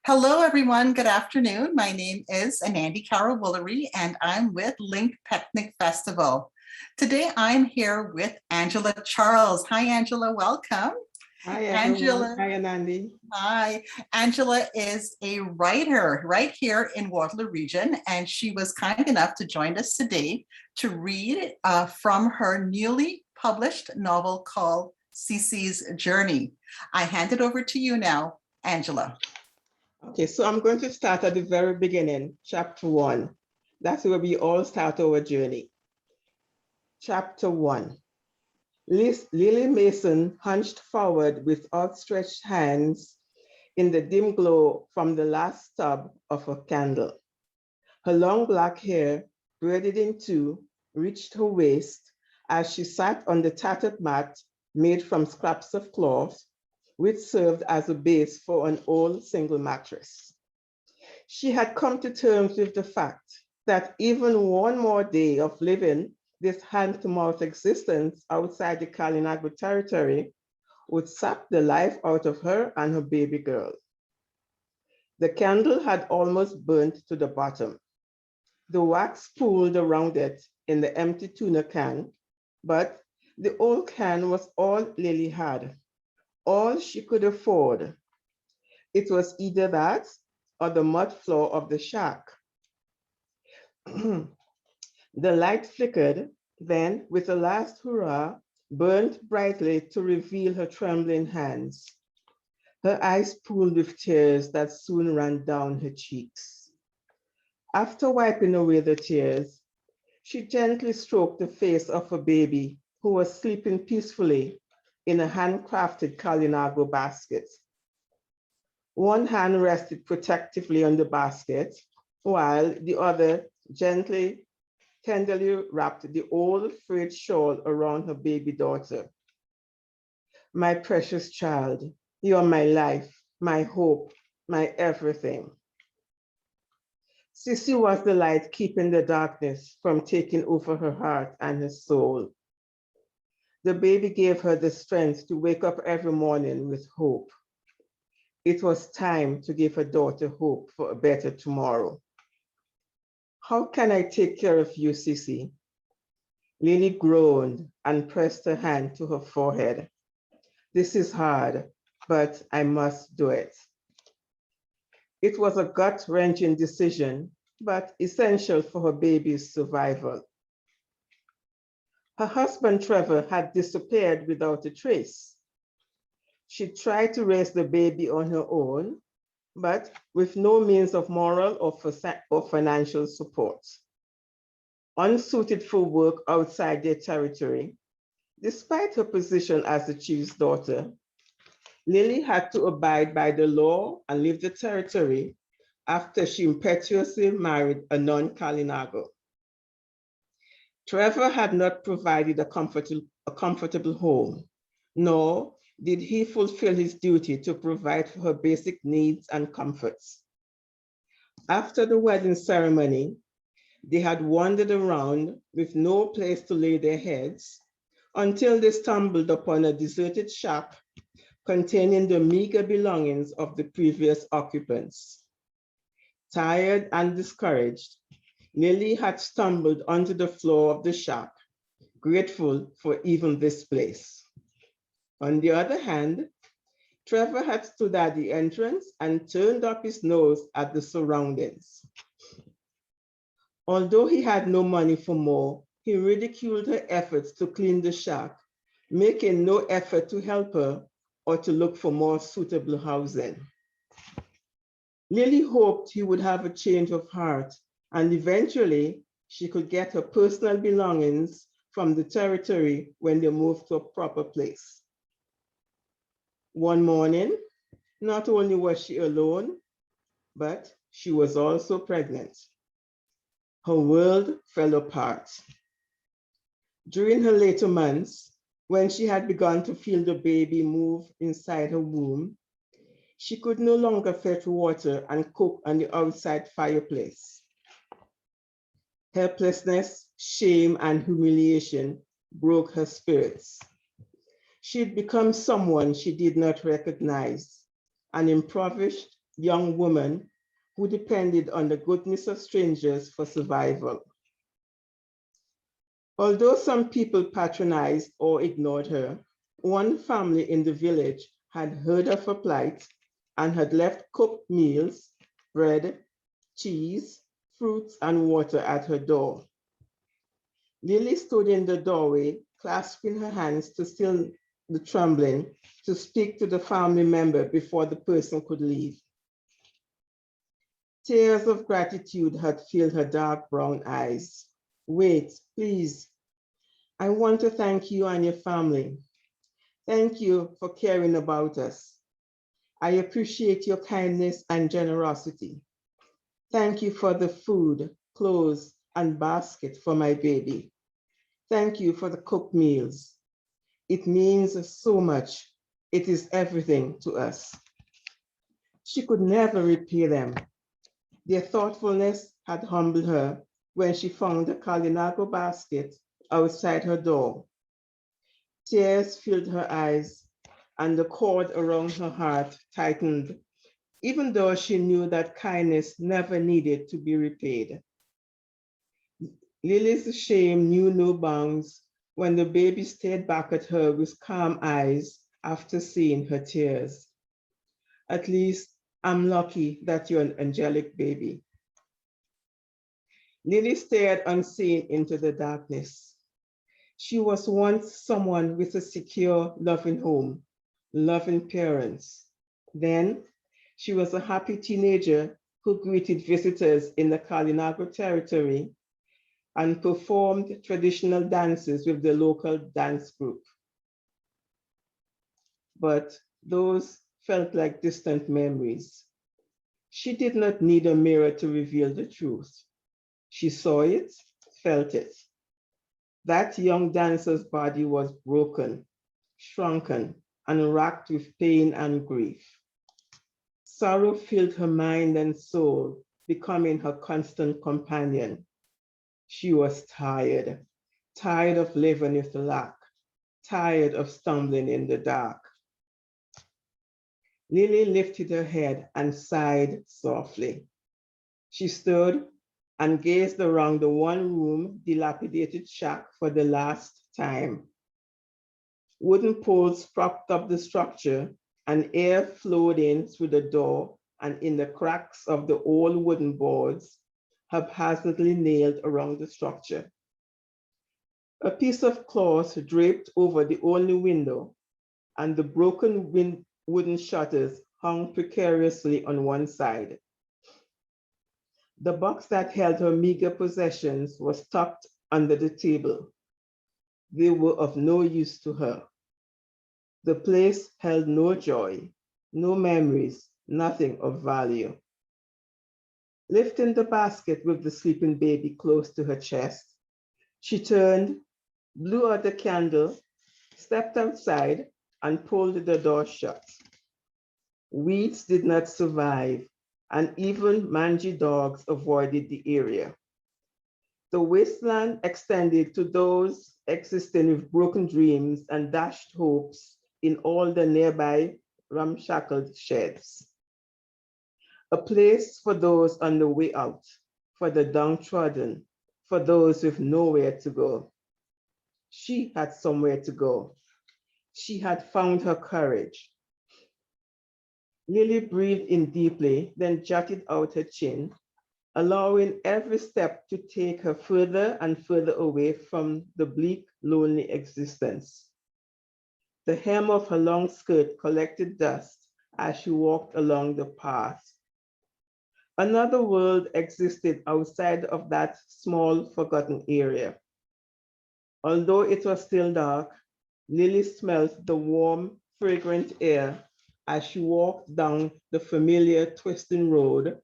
Hello, everyone. Good afternoon. My name is Anandi Carol-Woolery, and I'm with Link Picnic Festival. Today, I'm here with Angela Charles. Hi, Angela. Welcome. Hi, everyone. Angela. Hi, Anandi. Hi. Angela is a writer right here in Waterloo Region, and she was kind enough to join us today to read from her newly published novel called Sisi's Journey. I hand it over to you now, Angela. Okay, so I'm going to start at the very beginning, chapter 1. That's where we all start our journey. Chapter 1. Lily Mason hunched forward with outstretched hands in the dim glow from the last stub of a candle. Her long black hair, braided in two, reached her waist as she sat on the tattered mat made from scraps of cloth, which served as a base for an old single mattress. She had come to terms with the fact that even one more day of living this hand-to-mouth existence outside the Kalinago territory would sap the life out of her and her baby girl. The candle had almost burnt to the bottom. The wax pooled around it in the empty tuna can, but the old can was all Lily had. All she could afford. It was either that or the mud floor of the shack. The light flickered, then with a last hurrah, burned brightly to reveal her trembling hands. Her eyes pooled with tears that soon ran down her cheeks. After wiping away the tears, she gently stroked the face of her baby who was sleeping peacefully in a handcrafted Kalinago basket. One hand rested protectively on the basket, while the other tenderly wrapped the old frayed shawl around her baby daughter. My precious child, you are my life, my hope, my everything. Sisi was the light keeping the darkness from taking over her heart and her soul. The baby gave her the strength to wake up every morning with hope. It was time to give her daughter hope for a better tomorrow. How can I take care of you, Sisi? Lily groaned and pressed her hand to her forehead. This is hard, but I must do it. It was a gut-wrenching decision, but essential for her baby's survival. Her husband, Trevor, had disappeared without a trace. She tried to raise the baby on her own, but with no means of moral or financial support. Unsuited for work outside their territory, despite her position as the chief's daughter, Lily had to abide by the law and leave the territory after she impetuously married a non-Kalinago. Trevor had not provided a comfortable home, nor did he fulfill his duty to provide for her basic needs and comforts. After the wedding ceremony, they had wandered around with no place to lay their heads until they stumbled upon a deserted shack containing the meager belongings of the previous occupants. Tired and discouraged, Lily had stumbled onto the floor of the shack, grateful for even this place. On the other hand, Trevor had stood at the entrance and turned up his nose at the surroundings. Although he had no money for more, he ridiculed her efforts to clean the shack, making no effort to help her or to look for more suitable housing. Lily hoped he would have a change of heart, and eventually she could get her personal belongings from the territory when they moved to a proper place. One morning, not only was she alone, but she was also pregnant. Her world fell apart. During her later months, when she had begun to feel the baby move inside her womb, she could no longer fetch water and cook on the outside fireplace. Helplessness, shame, and humiliation broke her spirits. She'd become someone she did not recognize, an impoverished, young woman who depended on the goodness of strangers for survival. Although some people patronized or ignored her, one family in the village had heard of her plight and had left cooked meals, bread, cheese, fruits, and water at her door. Lily stood in the doorway, clasping her hands to still the trembling, to speak to the family member before the person could leave. Tears of gratitude had filled her dark brown eyes. Wait, please. I want to thank you and your family. Thank you for caring about us. I appreciate your kindness and generosity. Thank you for the food, clothes, and basket for my baby. Thank you for the cooked meals. It means so much. It is everything to us. She could never repay them. Their thoughtfulness had humbled her when she found the Kalinago basket outside her door. Tears filled her eyes and the cord around her heart tightened, even though she knew that kindness never needed to be repaid. Lily's shame knew no bounds when the baby stared back at her with calm eyes after seeing her tears. At least I'm lucky that you're an angelic baby. Lily stared unseen into the darkness. She was once someone with a secure, loving home, loving parents. Then she was a happy teenager who greeted visitors in the Kalinago territory and performed traditional dances with the local dance group. But those felt like distant memories. She did not need a mirror to reveal the truth. She saw it, felt it. That young dancer's body was broken, shrunken, and racked with pain and grief. Sorrow filled her mind and soul, becoming her constant companion. She was tired, tired of living with lack, tired of stumbling in the dark. Lily lifted her head and sighed softly. She stood and gazed around the one-room dilapidated shack for the last time. Wooden poles propped up the structure, and air flowed in through the door and in the cracks of the old wooden boards haphazardly nailed around the structure. A piece of cloth draped over the only window, and the broken wooden shutters hung precariously on one side. The box that held her meager possessions was tucked under the table. They were of no use to her. The place held no joy, no memories, nothing of value. Lifting the basket with the sleeping baby close to her chest, she turned, blew out the candle, stepped outside, and pulled the door shut. Weeds did not survive, and even mangy dogs avoided the area. The wasteland extended to those existing with broken dreams and dashed hopes in all the nearby ramshackle sheds. A place for those on the way out, for the downtrodden, for those with nowhere to go. She had somewhere to go. She had found her courage. Lily breathed in deeply, then jutted out her chin, allowing every step to take her further and further away from the bleak, lonely existence. The hem of her long skirt collected dust as she walked along the path. Another world existed outside of that small, forgotten area. Although it was still dark, Lily smelled the warm, fragrant air as she walked down the familiar twisting road,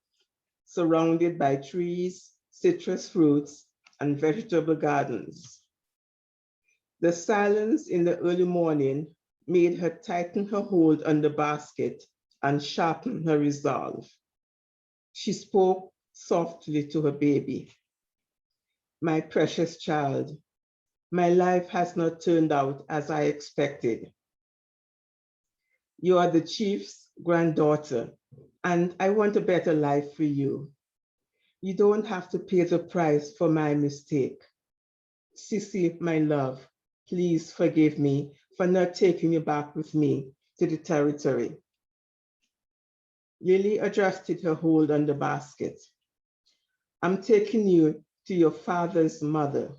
surrounded by trees, citrus fruits, and vegetable gardens. The silence in the early morning made her tighten her hold on the basket and sharpen her resolve. She spoke softly to her baby. My precious child, my life has not turned out as I expected. You are the chief's granddaughter, and I want a better life for you. You don't have to pay the price for my mistake. Sisi, my love, please forgive me for not taking you back with me to the territory. Lily adjusted her hold on the basket. I'm taking you to your father's mother.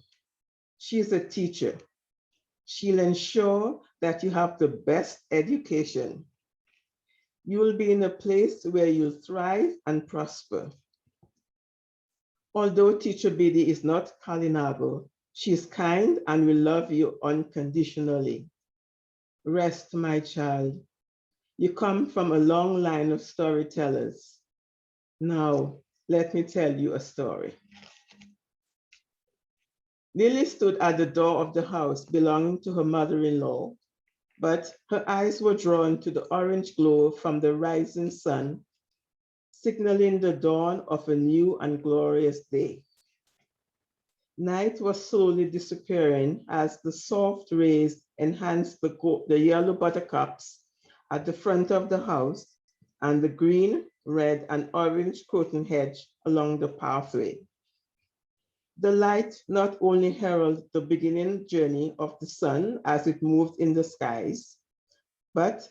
She's a teacher. She'll ensure that you have the best education. You will be in a place where you'll thrive and prosper. Although Teacher Biddy is not Kalinago, she is kind and will love you unconditionally. Rest, my child. You come from a long line of storytellers. Now, let me tell you a story. Lily stood at the door of the house belonging to her mother-in-law, but her eyes were drawn to the orange glow from the rising sun, signaling the dawn of a new and glorious day. Night was slowly disappearing as the soft rays enhanced the yellow buttercups at the front of the house and the green, red, and orange curtain hedge along the pathway. The light not only heralded the beginning journey of the sun as it moved in the skies, but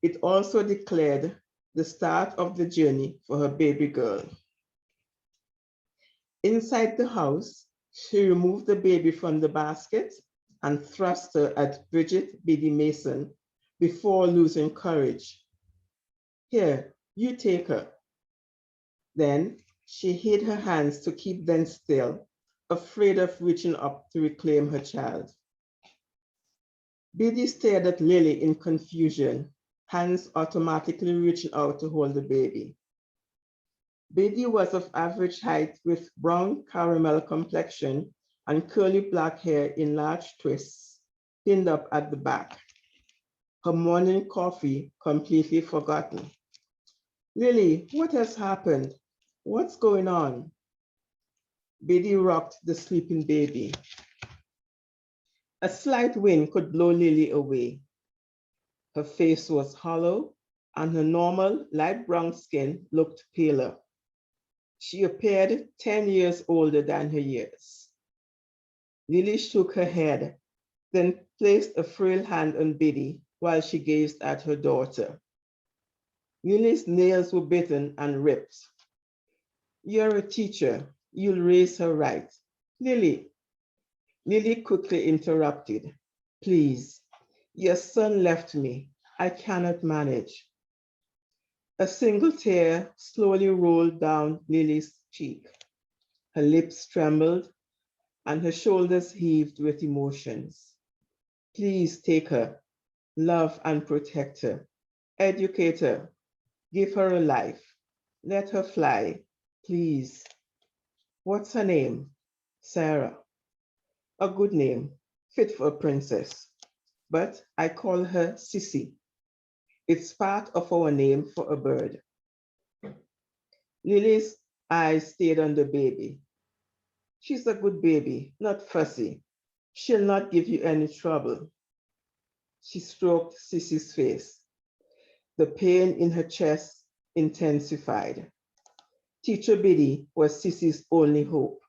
it also declared the start of the journey for her baby girl. Inside the house, she removed the baby from the basket and thrust her at Bridget Biddy Mason before losing courage. Here, you take her. Then she hid her hands to keep them still, afraid of reaching up to reclaim her child. Biddy stared at Lily in confusion, hands automatically reaching out to hold the baby. Biddy was of average height with brown caramel complexion and curly black hair in large twists, pinned up at the back. Her morning coffee completely forgotten. Lily, what has happened? What's going on? Biddy rocked the sleeping baby. A slight wind could blow Lily away. Her face was hollow and her normal light brown skin looked paler. She appeared 10 years older than her years. Lily shook her head, then placed a frail hand on Biddy while she gazed at her daughter. Lily's nails were bitten and ripped. You're a teacher. You'll raise her right. Lily quickly interrupted. Please, your son left me. I cannot manage. A single tear slowly rolled down Lily's cheek. Her lips trembled and her shoulders heaved with emotions. Please take her, love and protect her, educate her, give her a life, let her fly, please. What's her name? Sarah. A good name, fit for a princess, but I call her Sisi. It's part of our name for a bird. Lily's eyes stayed on the baby. She's a good baby, not fussy. She'll not give you any trouble. She stroked Sisi's face. The pain in her chest intensified. Teacher Biddy was Sisi's only hope.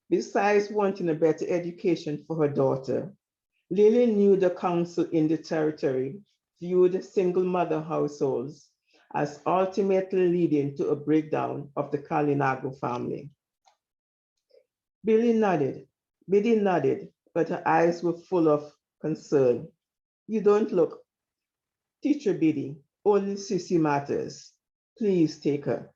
Besides wanting a better education for her daughter, Lily knew the council in the territory viewed single mother households as ultimately leading to a breakdown of the Kalinago family. Biddy nodded, but her eyes were full of concern. You don't look. Teacher Biddy, only Sisi matters. Please take her.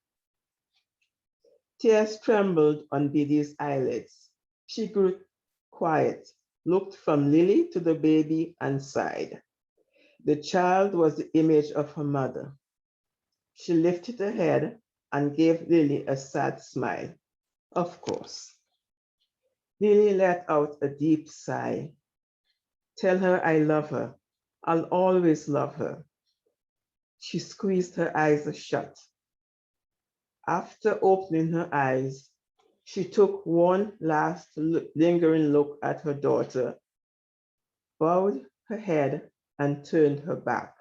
Tears trembled on Biddy's eyelids. She grew quiet, looked from Lily to the baby and sighed. The child was the image of her mother. She lifted her head and gave Lily a sad smile. Of course. Lily let out a deep sigh. Tell her I love her. I'll always love her. She squeezed her eyes shut. After opening her eyes, she took one last lingering look at her daughter, bowed her head, and turned her back.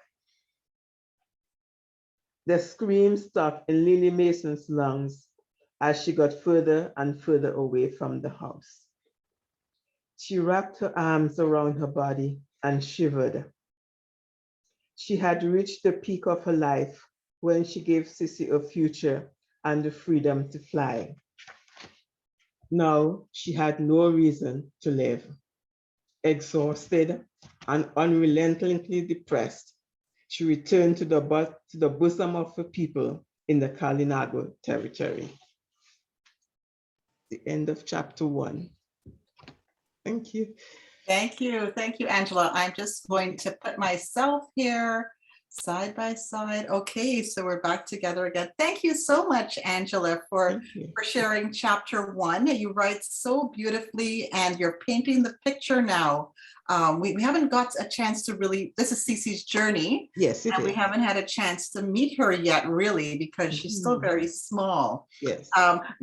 The scream stuck in Lily Mason's lungs as she got further and further away from the house. She wrapped her arms around her body and shivered. She had reached the peak of her life when she gave Sisi a future and the freedom to fly. Now she had no reason to live. Exhausted and unrelentingly depressed, she returned to the bosom of her people in the Kalinago territory. The end of chapter 1. Thank you. Thank you. Thank you, Angela. I'm just going to put myself here side by side. Okay, so we're back together again. Thank you so much, Angela, for sharing chapter 1. You write so beautifully and you're painting the picture now. We haven't got a chance to really, this is Sisi's journey. Yes, it and is. we haven't had a chance to meet her yet, really, because she's still very small. Yes.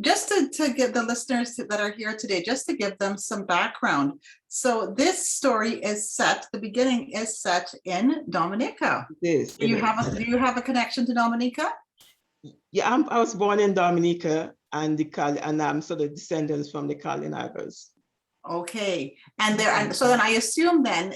Just to give the listeners that are here today, just to give them some background. So this story is set, the beginning is set in Dominica. It is. Do you have a connection to Dominica? Yeah, I was born in Dominica, and I'm sort of descendants from the Kalinagos. Okay, and so then I assume then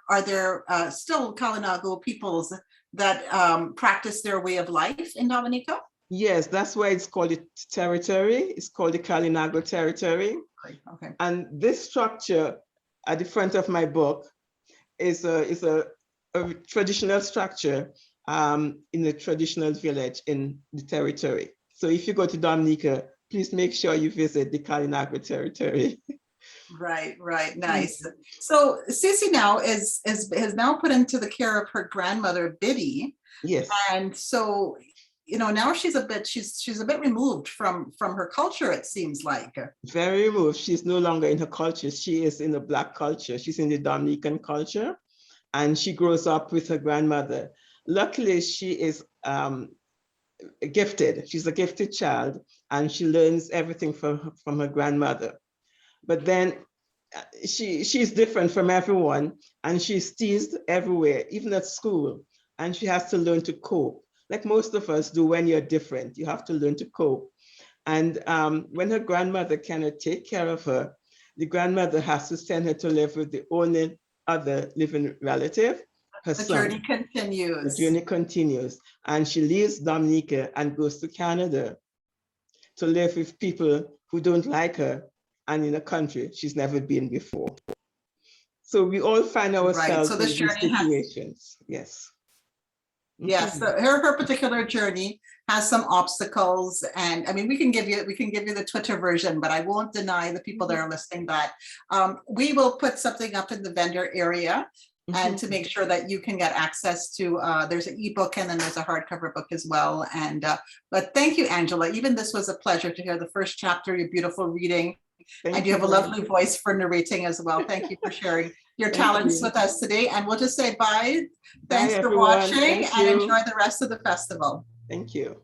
are there still Kalinago peoples that practice their way of life in Dominica? Yes, that's why it's called the territory. It's called the Kalinago territory. Okay. And this structure at the front of my book is a traditional structure in a traditional village in the territory. So if you go to Dominica, please make sure you visit the Kalinago territory. Right, nice. So Sisi now has now put into the care of her grandmother Biddy. Yes. And so, now she's a bit removed from her culture, it seems like. Very removed. She's no longer in her culture. She is in the Black culture. She's in the Dominican culture, and she grows up with her grandmother. Luckily, she is gifted. She's a gifted child, and she learns everything from her grandmother. But then she's different from everyone, and she's teased everywhere, even at school, and she has to learn to cope. Like most of us do when you're different, you have to learn to cope. And when her grandmother cannot take care of her, the grandmother has to send her to live with the only other living relative, her son. The journey continues. The journey continues. And she leaves Dominica and goes to Canada to live with people who don't like her and in a country she's never been before. So we all find ourselves in these situations. Yes. Yes, her particular journey has some obstacles, and I mean we can give you the Twitter version, but I won't deny the people that are listening that we will put something up in the vendor area, and to make sure that you can get access to there's an ebook and then there's a hardcover book as well. And but thank you, Angela. Even this was a pleasure to hear the first chapter, your beautiful reading. And you have a lovely voice for narrating as well. Thank you for sharing your talents with us today. And we'll just say bye. Thanks for watching and enjoy the rest of the festival. Thank you.